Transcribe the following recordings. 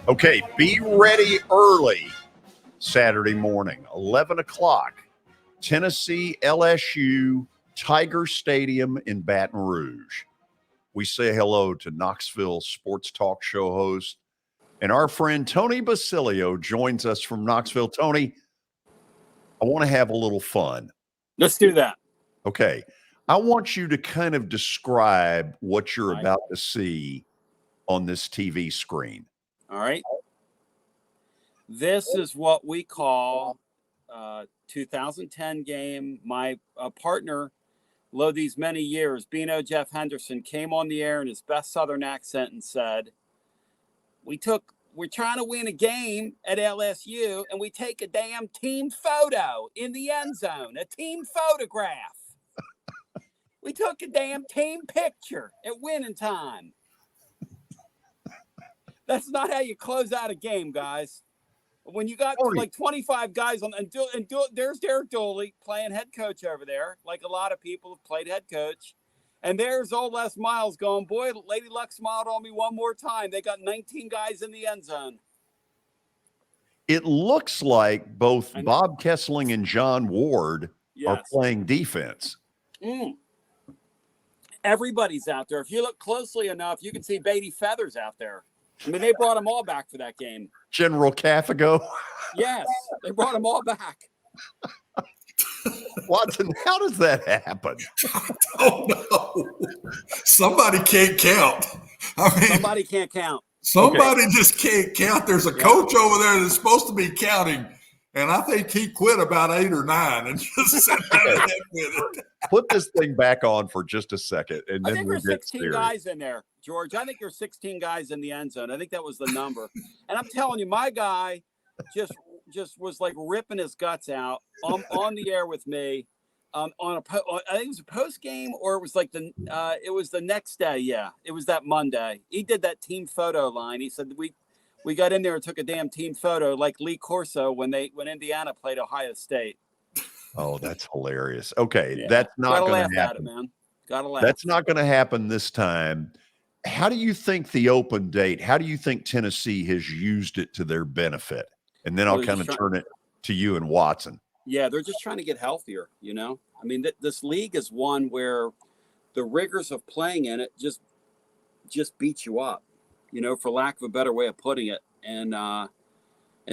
Okay, be ready early Saturday morning, 11 o'clock, Tennessee-LSU, Tiger Stadium in Baton Rouge. We say hello to Knoxville sports talk show host, and our friend Tony Basilio joins us from Knoxville. Tony, I want to have a little fun. Let's do that. Okay. I want you to kind of describe what you're about to see on this TV screen. All right. This is what we call 2010 game. My partner, lo these many years, Beano Jeff Henderson, came on the air in his best Southern accent and said, we're trying to win a game at LSU, and we take a damn team photo in the end zone, a team photograph. We took a damn team picture at winning time. That's not how you close out a game, guys. When you got like 25 guys on, and there's Derek Dooley playing head coach over there, like a lot of people have played head coach. And there's old Les Miles going, boy, Lady Luck smiled on me one more time. They got 19 guys in the end zone. It looks like both Bob Kessling and John Ward are playing defense. Everybody's out there. If you look closely enough, you can see Beatty Feathers out there. I mean, they brought them all back for that game. General Caffigo? Yes, they brought them all back. Watson, how does that happen? I don't know. Somebody can't count. I mean, somebody can't count. Somebody just can't count. There's a coach over there that's supposed to be counting, and I think he quit about 8 or 9 and just sat there with it. Put this thing back on for just a second, and then I think we'll there's get 16 serious. guys in there, George. I think there's 16 guys in the end zone. I think that was the number. And I'm telling you, my guy just was like ripping his guts out on the air with me. I think it was a post game, or it was like it was the next day. Yeah, it was that Monday. He did that team photo line. He said we got in there and took a damn team photo like Lee Corso when Indiana played Ohio State. Oh, that's hilarious. Okay, that's not going to happen. At it, man. Gotta laugh. That's not going to happen this time. How do you think the open date? How do you think Tennessee has used it to their benefit? And then I'll kind of turn it to you and Watson. Yeah, they're just trying to get healthier, you know? I mean, this league is one where the rigors of playing in it just beat you up, you know, for lack of a better way of putting it. And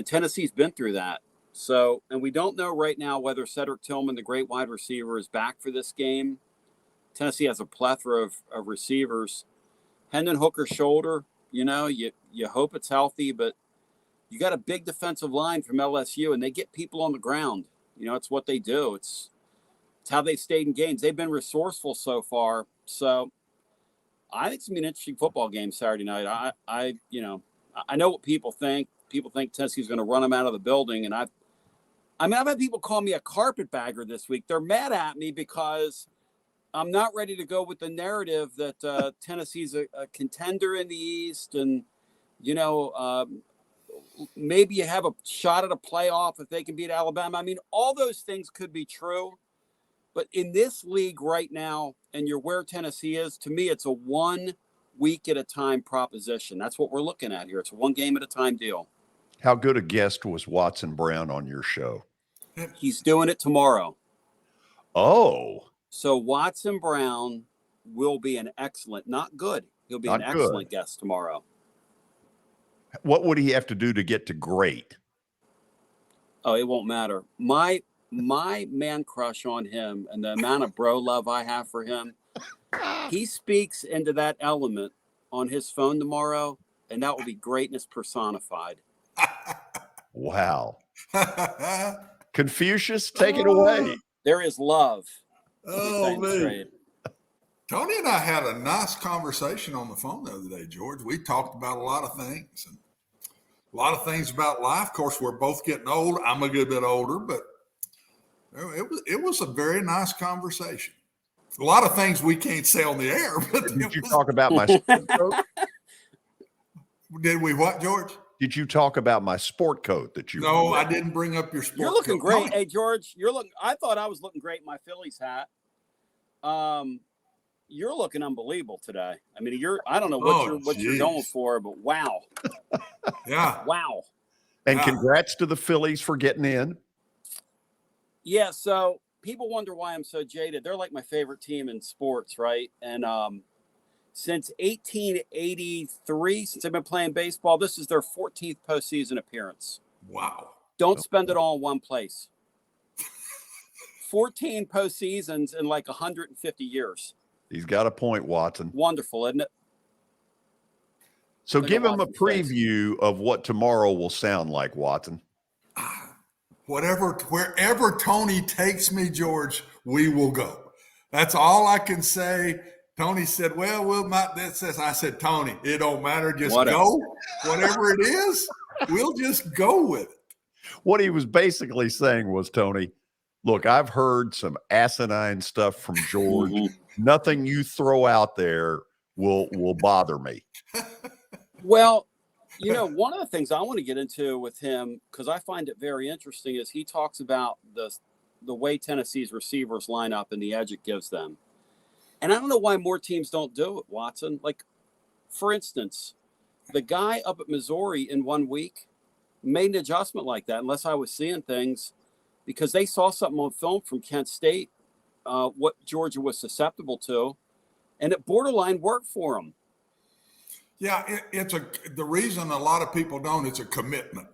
Tennessee's been through that. So, and we don't know right now whether Cedric Tillman, the great wide receiver, is back for this game. Tennessee has a plethora of receivers. Hendon Hooker's shoulder, you know, you hope it's healthy, but you got a big defensive line from LSU, and they get people on the ground. You know, it's what they do. It's how they've stayed in games. They've been resourceful so far. So I think it's going to be an interesting football game Saturday night. I know what people think. People think Tennessee's going to run them out of the building. And I've had people call me a carpetbagger this week. They're mad at me because I'm not ready to go with the narrative that Tennessee's a contender in the East, and, you know, maybe you have a shot at a playoff if they can beat Alabama. I mean, all those things could be true. But in this league right now, and you're where Tennessee is, to me, it's a 1 week at a time proposition. That's what we're looking at here. It's a 1 game at a time deal. How good a guest was Watson Brown on your show? He's doing it tomorrow. Oh. So Watson Brown will be an excellent, not good. He'll be an excellent guest tomorrow. What would he have to do to get to great? Oh, it won't matter. My man crush on him and the amount of bro love I have for him, he speaks into that element on his phone tomorrow, and that will be greatness personified. Wow. Confucius, take it away. There is love. Oh, man. Tony and I had a nice conversation on the phone the other day, George. We talked about a lot of things, and a lot of things about life. Of course, we're both getting old. I'm a good bit older, but it was a very nice conversation. A lot of things we can't say on the air. But did you talk about my sport coat? Did we what, George? Did you talk about my sport coat that you? No, I didn't bring up your sport coat. You're looking great. Hey, George, you're looking. I thought I was looking great in my Phillies hat. you're looking unbelievable today. I mean, I don't know what you're going for, but wow. Yeah. Wow. And congrats to the Phillies for getting in. Yeah, so people wonder why I'm so jaded. They're like my favorite team in sports, right? And since 1883, since I've been playing baseball, this is their 14th postseason appearance. Wow. Don't spend it all in one place. 14 postseasons in like 150 years. He's got a point, Watson. Wonderful, isn't it? So give him a preview of what tomorrow will sound like, Watson. Wherever Tony takes me, George, we will go. That's all I can say. Tony said, well, that says, I said, Tony, it don't matter. Just go. Whatever it is, we'll just go with it. What he was basically saying was, Tony, look, I've heard some asinine stuff from George. Nothing you throw out there will bother me. Well, you know, one of the things I want to get into with him, because I find it very interesting, is he talks about the way Tennessee's receivers line up and the edge it gives them. And I don't know why more teams don't do it, Watson. Like, for instance, the guy up at Missouri in 1 week made an adjustment like that, unless I was seeing things, because they saw something on film from Kent State, what Georgia was susceptible to, and it borderline worked for him. Yeah, the reason a lot of people don't, it's a commitment.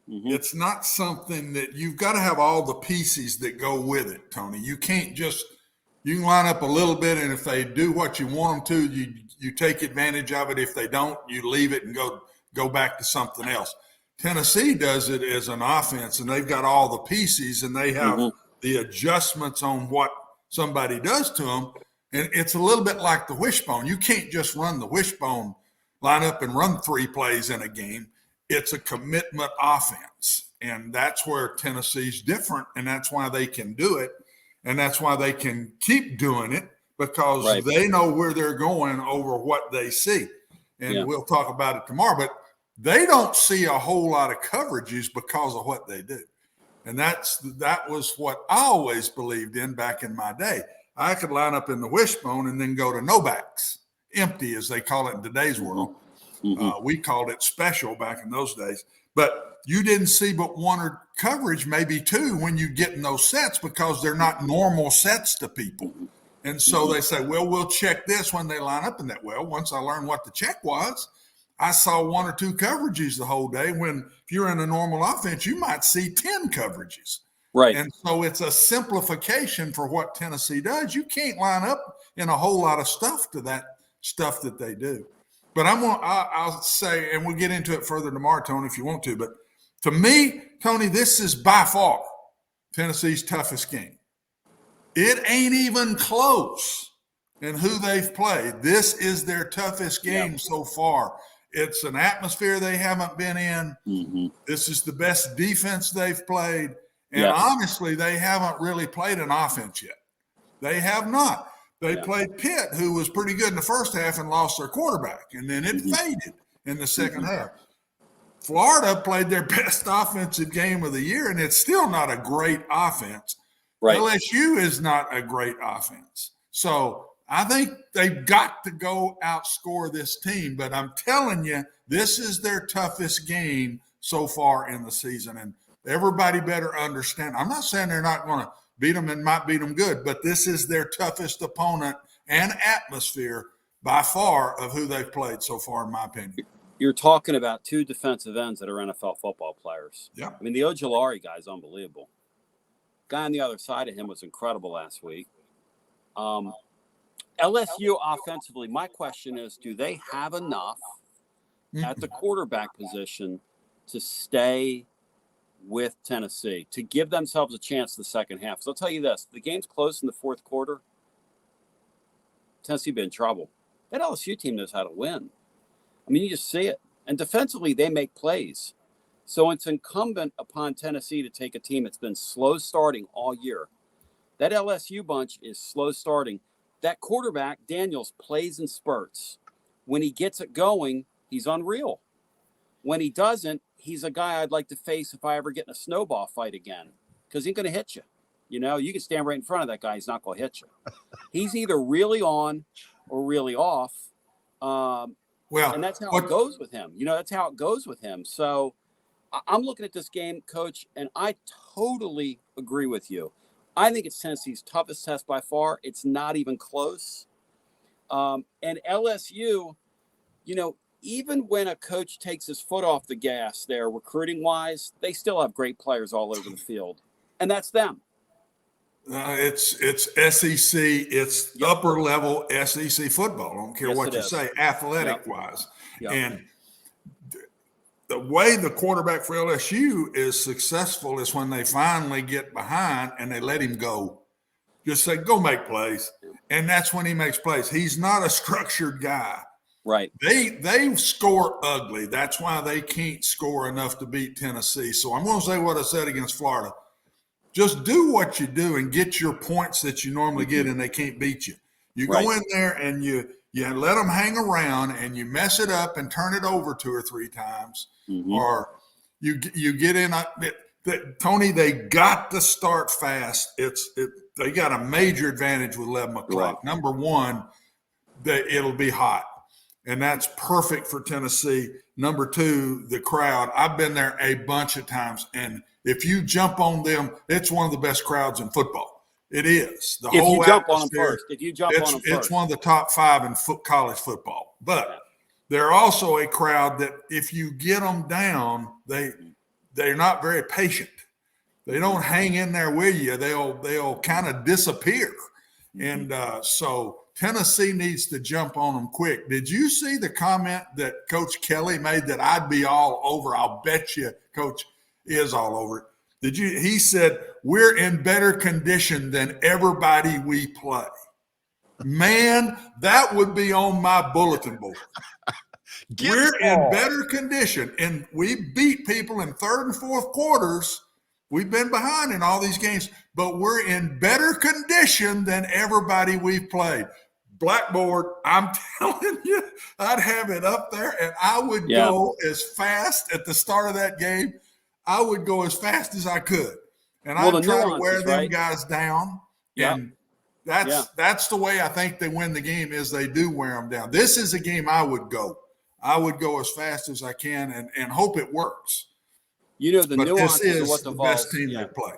It's not something that you've got to have all the pieces that go with it, Tony. You can't you can line up a little bit, and if they do what you want them to, you take advantage of it. If they don't, you leave it and go back to something else. Tennessee does it as an offense, and they've got all the pieces, and they have the adjustments on what somebody does to them. And it's a little bit like the wishbone. You can't just run the wishbone, line up and run 3 plays in a game. It's a commitment offense, and that's where Tennessee's different, and that's why they can do it, and that's why they can keep doing it, because they know where they're going over what they see. And we'll talk about it tomorrow, but they don't see a whole lot of coverages because of what they do. And that was what I always believed in back in my day. I could line up in the wishbone and then go to no backs, empty as they call it in today's world. We called it special back in those days. But you didn't see but 1 or coverage, maybe 2, when you get in those sets, because they're not normal sets to people. And so they say, well, we'll check this when they line up in that. Well, once I learned what the check was, I saw 1 or 2 coverages the whole day, when if you're in a normal offense, you might see 10 coverages. Right. And so it's a simplification for what Tennessee does. You can't line up in a whole lot of stuff to that stuff that they do. But I'll say, and we'll get into it further tomorrow, Tony, if you want to. But to me, Tony, this is by far Tennessee's toughest game. It ain't even close in who they've played. This is their toughest game so far. It's an atmosphere they haven't been in. This is the best defense they've played. And honestly, they haven't really played an offense yet. They have not. They played Pitt, who was pretty good in the first half and lost their quarterback. And then it faded in the second half. Florida played their best offensive game of the year, and it's still not a great offense. Right. LSU is not a great offense. So I think they've got to go outscore this team. But I'm telling you, this is their toughest game so far in the season. And everybody better understand. I'm not saying they're not going to beat them and might beat them good, but this is their toughest opponent and atmosphere by far of who they've played so far, in my opinion. You're talking about 2 defensive ends that are NFL football players. Yeah. I mean, the Ojulari guy is unbelievable. Guy on the other side of him was incredible last week. LSU offensively, my question is, do they have enough at the quarterback position to stay with Tennessee, to give themselves a chance in the second half? So I'll tell you this, the game's close in the fourth quarter. Tennessee been in trouble. That LSU team knows how to win. I mean, you just see it. And defensively, they make plays. So it's incumbent upon Tennessee to take a team that's been slow starting all year. That LSU bunch is slow starting. That quarterback, Daniels, plays in spurts. When he gets it going, he's unreal. When he doesn't, he's a guy I'd like to face if I ever get in a snowball fight again, because he's going to hit you. You know, you can stand right in front of that guy. He's not going to hit you. He's either really on or really off. And that's how it goes with him. You know, that's how it goes with him. So I'm looking at this game, Coach, and I totally agree with you. I think it's Tennessee's toughest test by far. It's not even close. And LSU, you know, even when a coach takes his foot off the gas there, recruiting-wise, they still have great players all over the field. And that's them. It's SEC. It's upper level SEC football. I don't care what you say, athletic wise. And the way the quarterback for LSU is successful is when they finally get behind and they let him go. Just say, go make plays. And that's when he makes plays. He's not a structured guy. Right. They score ugly. That's why they can't score enough to beat Tennessee. So I'm going to say what I said against Florida. Just do what you do and get your points that you normally get, and they can't beat you. You go in there and you let them hang around, and you mess it up and turn it over 2 or 3 times, or you get in. Tony, they got to start fast. They got a major advantage with 11 o'clock. Right. Number one, it'll be hot, and that's perfect for Tennessee. Number two, the crowd. I've been there a bunch of times, and if you jump on them, it's one of the best crowds in football. It is. If you jump on them first. It's one of the top 5 in college football. But they're also a crowd that if you get them down, they're not very patient. They don't hang in there with you. They'll kind of disappear. And so Tennessee needs to jump on them quick. Did you see the comment that Coach Kelly made that I'd be all over? I'll bet you Coach is all over it. He said, we're in better condition than everybody we play. Man, that would be on my bulletin board. We're in better condition, and we beat people in 3rd and 4th quarters. We've been behind in all these games, but we're in better condition than everybody we've played. Blackboard, I'm telling you, I'd have it up there, and I would go as fast at the start of that game. I would go as fast as I could, and I'd try to wear them guys down. And that's the way I think they win the game, is they do wear them down. This is a game I would go. I would go as fast as I can and hope it works. You know, the nuances of what the Vols, best team they play.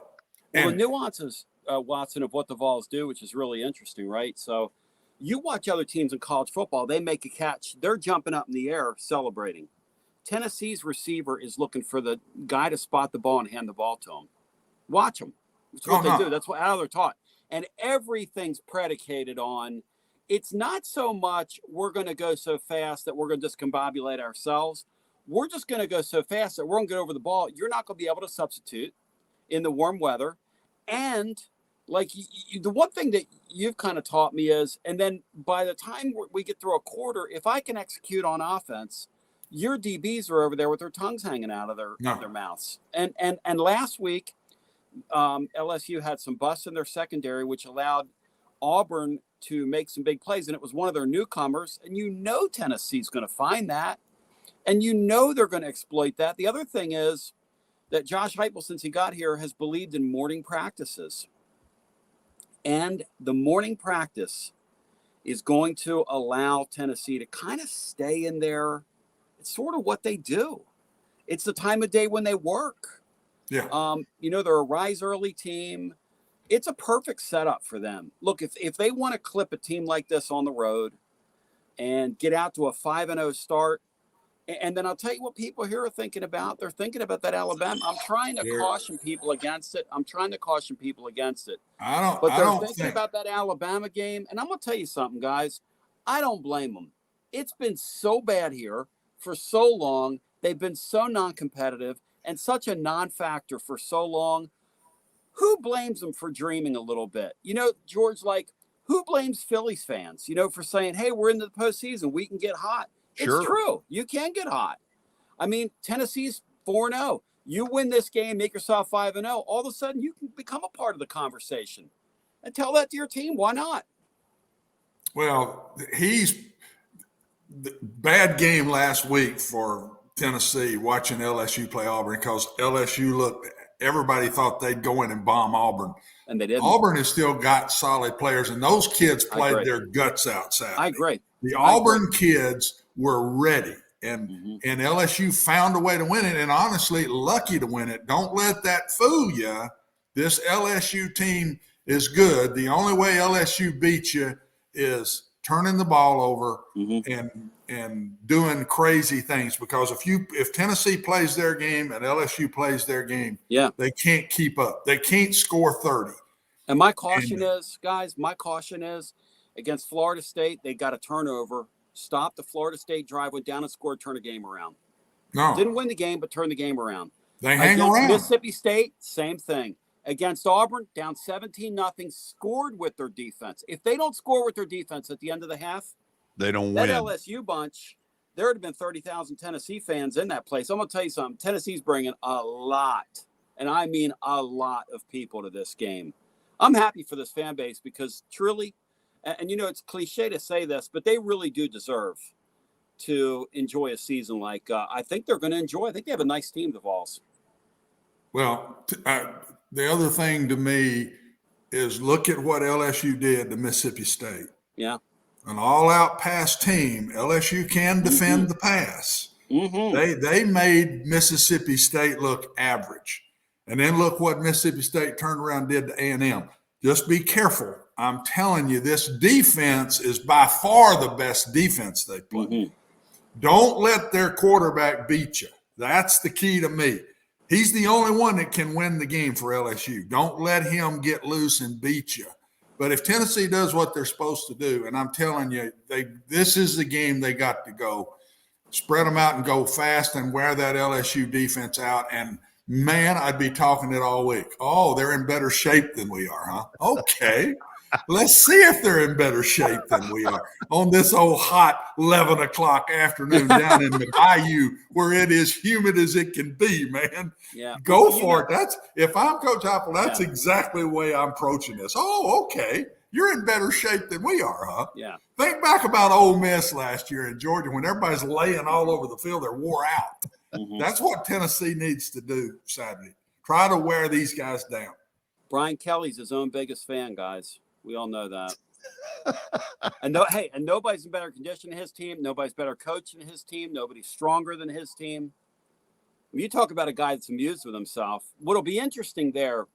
Well, the nuances, Watson, of what the Vols do, which is really interesting, right? So you watch other teams in college football, they make a catch. They're jumping up in the air celebrating. Tennessee's receiver is looking for the guy to spot the ball and hand the ball to him. Watch them. That's what they do. That's how they're taught. And everything's predicated on, it's not so much we're going to go so fast that we're going to discombobulate ourselves. We're just going to go so fast that we're going to get over the ball. You're not going to be able to substitute in the warm weather. And like the one thing that you've kind of taught me is, and then by the time we get through a quarter, if I can execute on offense, your DBs are over there with their tongues hanging out of their mouths. And last week, LSU had some busts in their secondary, which allowed Auburn to make some big plays. And it was one of their newcomers. And you know Tennessee's going to find that. And you know they're going to exploit that. The other thing is that Josh Heupel, since he got here, has believed in morning practices. And the morning practice is going to allow Tennessee to kind of stay in there. It's sort of what they do. It's the time of day when they work. Yeah. You know, they're a rise early team. It's a perfect setup for them. Look, if they want to clip a team like this on the road and get out to a 5-0 start, and then I'll tell you what people here are thinking about. They're thinking about that Alabama. I'm trying to caution people against it. But they're thinking about that Alabama game. And I'm going to tell you something, guys. I don't blame them. It's been so bad here for so long. They've been so non-competitive and such a non-factor for so long. Who blames them for dreaming a little bit? You know, George, like, who blames Phillies fans, you know, for saying, hey, we're in the postseason, we can get hot? Sure. It's true. You can get hot. I mean, Tennessee's 4-0. You win this game, make yourself 5-0. All of a sudden, you can become a part of the conversation. And tell that to your team. Why not? Well, bad game last week for Tennessee watching LSU play Auburn, because LSU looked everybody thought they'd go in and bomb Auburn. And they didn't. Auburn has still got solid players, and those kids played their guts out Saturday. I agree. The Auburn kids were ready, and LSU found a way to win it, and honestly, lucky to win it. Don't let that fool you. This LSU team is good. The only way LSU beats you is turning the ball over and doing crazy things, because if Tennessee plays their game and LSU plays their game, they can't keep up. They can't score 30. And my caution is, guys, against Florida State, they got a turnover, stopped the Florida State drive, went down and scored, turned the game around. No. Didn't win the game, but turned the game around. They hang around. Mississippi State, same thing. Against Auburn, down 17-0, scored with their defense. If they don't score with their defense at the end of the half, they don't win. That LSU bunch, there would have been 30,000 Tennessee fans in that place. I'm going to tell you something. Tennessee's bringing a lot, and I mean a lot of people to this game. I'm happy for this fan base because truly, and you know, it's cliche to say this, but they really do deserve to enjoy a season like I think they're going to enjoy. I think they have a nice team, the Vols. Well, the other thing to me is look at what LSU did to Mississippi State. Yeah. An all-out pass team. LSU can defend the pass. They made Mississippi State look average. And then look what Mississippi State turned around and did to A&M. Just be careful. I'm telling you, this defense is by far the best defense they play. Don't let their quarterback beat you. That's the key to me. He's the only one that can win the game for LSU. Don't let him get loose and beat you. But if Tennessee does what they're supposed to do, and I'm telling you, this is the game they got to go. Spread them out and go fast and wear that LSU defense out. And, man, I'd be talking it all week. Oh, they're in better shape than we are, huh? Okay. Let's see if they're in better shape than we are on this old hot 11 o'clock afternoon down in the bayou where it is humid as it can be, man. Yeah. Go for it. If I'm Coach Apple, that's exactly the way I'm approaching this. Oh, okay. You're in better shape than we are, huh? Yeah. Think back about Ole Miss last year in Georgia when everybody's laying all over the field. They're wore out. That's what Tennessee needs to do Saturday. Try to wear these guys down. Brian Kelly's his own biggest fan, guys. We all know that. and nobody's in better condition than his team. Nobody's better coach than his team. Nobody's stronger than his team. When you talk about a guy that's amused with himself, what'll be interesting there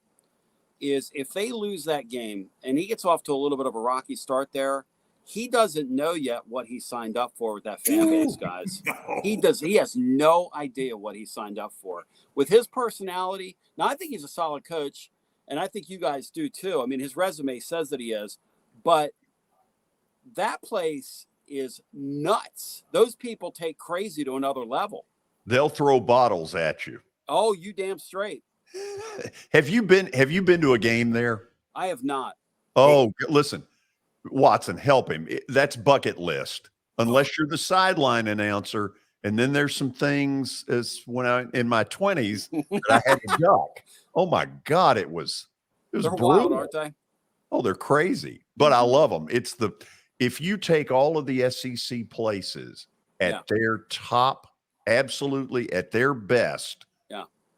is if they lose that game and he gets off to a little bit of a rocky start there, he doesn't know yet what he signed up for with that fan base, guys. No. He has no idea what he signed up for. With his personality, now I think he's a solid coach. And I think you guys do too. I mean, his resume says that he is, but that place is nuts. Those people take crazy to another level. They'll throw bottles at you. Oh, you damn straight. Have you been to a game there? I have not. Oh, listen, Watson, help him. That's bucket list. Unless you're the sideline announcer, and then there's some things as when I in my 20s that I had to duck. Oh my God, it was They're brutal. wild, aren't they? Oh, they're crazy, but I love them. If you take all of the SEC places at their top, absolutely at their best,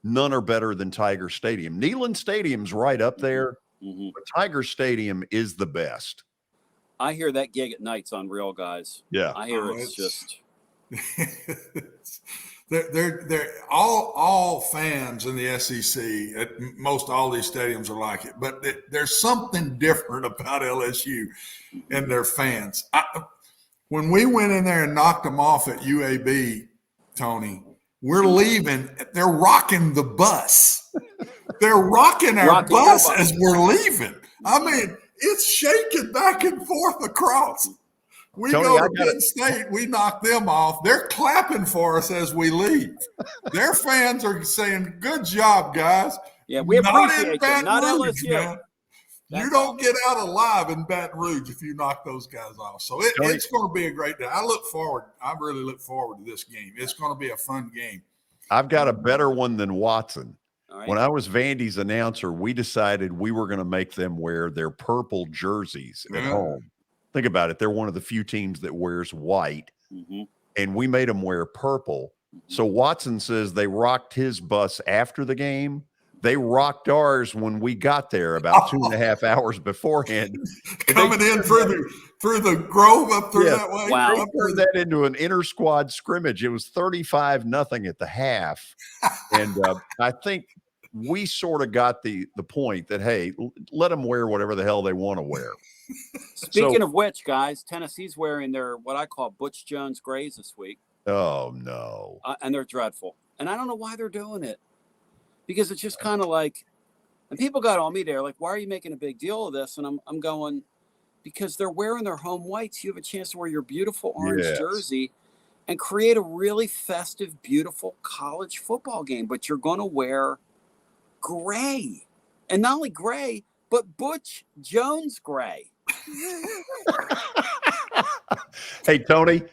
none are better than Tiger Stadium. Neyland Stadium's right up there, but Tiger Stadium is the best. I hear that gig at night's unreal, guys. Yeah, I hear it's just. They're all fans in the SEC. At most all these stadiums are like it, but there's something different about LSU and their fans. When we went in there and knocked them off at UAB, Tony, we're leaving. They're rocking the bus. They're rocking our bus as we're leaving. I mean, it's shaking back and forth across. We Tony, go to Penn State, we knock them off. They're clapping for us as we leave. Their fans are saying, good job, guys. Yeah, we appreciate it. Not Rouge, LSU. You don't get out alive in Baton Rouge if you knock those guys off. So it's going to be a great day. I really look forward to this game. It's going to be a fun game. I've got a better one than Watson. Right. When I was Vandy's announcer, we decided we were going to make them wear their purple jerseys at home. Think about it. They're one of the few teams that wears white, and we made them wear purple. So Watson says they rocked his bus after the game, They rocked ours when we got there about 2.5 hours beforehand. Coming in through the Grove up through that way. Wow. They turned that into an inter-squad scrimmage. It was 35-0 at the half. And I think we sort of got the point that, hey, let them wear whatever the hell they want to wear. Speaking of which, guys, Tennessee's wearing their what I call Butch Jones grays this week. Oh, no. And they're dreadful. And I don't know why they're doing it. Because it's just kind of like, and people got on me there, like, why are you making a big deal of this? And I'm going, because they're wearing their home whites. You have a chance to wear your beautiful orange jersey and create a really festive, beautiful college football game. But you're going to wear gray. And not only gray, but Butch Jones gray. Hey, Tony,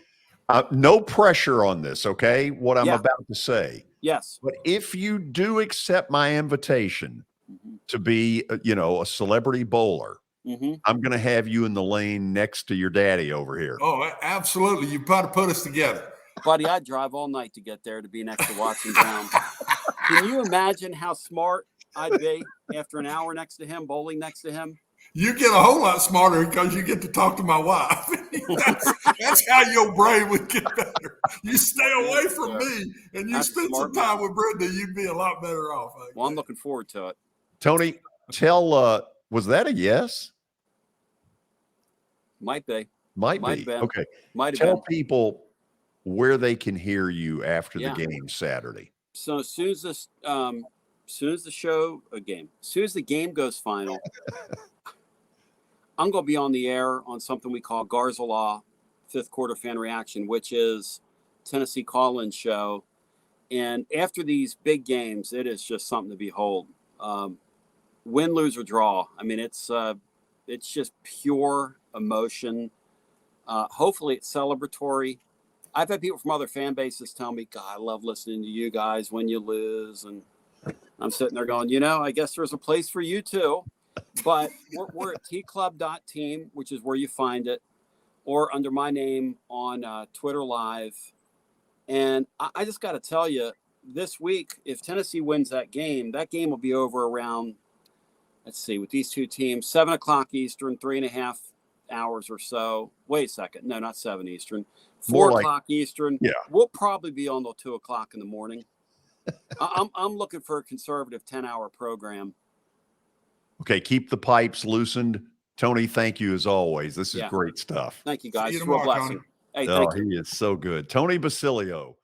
no pressure on this, okay? What I'm about to say. Yes. But if you do accept my invitation to be, a celebrity bowler, I'm going to have you in the lane next to your daddy over here. Oh, absolutely. You've got to put us together. Buddy, I'd drive all night to get there to be next to Watson Brown. Can you imagine how smart I'd be after an hour next to him, bowling next to him? You get a whole lot smarter because you get to talk to my wife. That's how your brain would get better. You stay away from me and you spend some time with Brenda, you'd be a lot better off. Well, I'm looking forward to it. Tony, was that a yes? Might be. Might be. Okay. Might have Tell been. people where they can hear you after the game Saturday. So as soon as the game goes final, I'm going to be on the air on something we call Garza Law, Fifth Quarter Fan Reaction, which is Tennessee call-in show. And after these big games, it is just something to behold. Win, lose, or draw. I mean, it's just pure emotion. Hopefully it's celebratory. I've had people from other fan bases tell me, God, I love listening to you guys when you lose. And I'm sitting there going, I guess there's a place for you too. But we're at tclub.team, which is where you find it, or under my name on Twitter Live. And I just got to tell you, this week, if Tennessee wins that game will be over around, let's see, with these two teams, 7 o'clock Eastern, 3.5 hours or so. Wait a second. No, not 7 Eastern. 4 o'clock Eastern. Yeah. We'll probably be on till 2 o'clock in the morning. I'm looking for a conservative 10-hour program. Okay, keep the pipes loosened. Tony, thank you as always. This is great stuff. Thank you, guys. See you Real tomorrow, blessing. Tony. Hey, thank you. He is so good. Tony Basilio.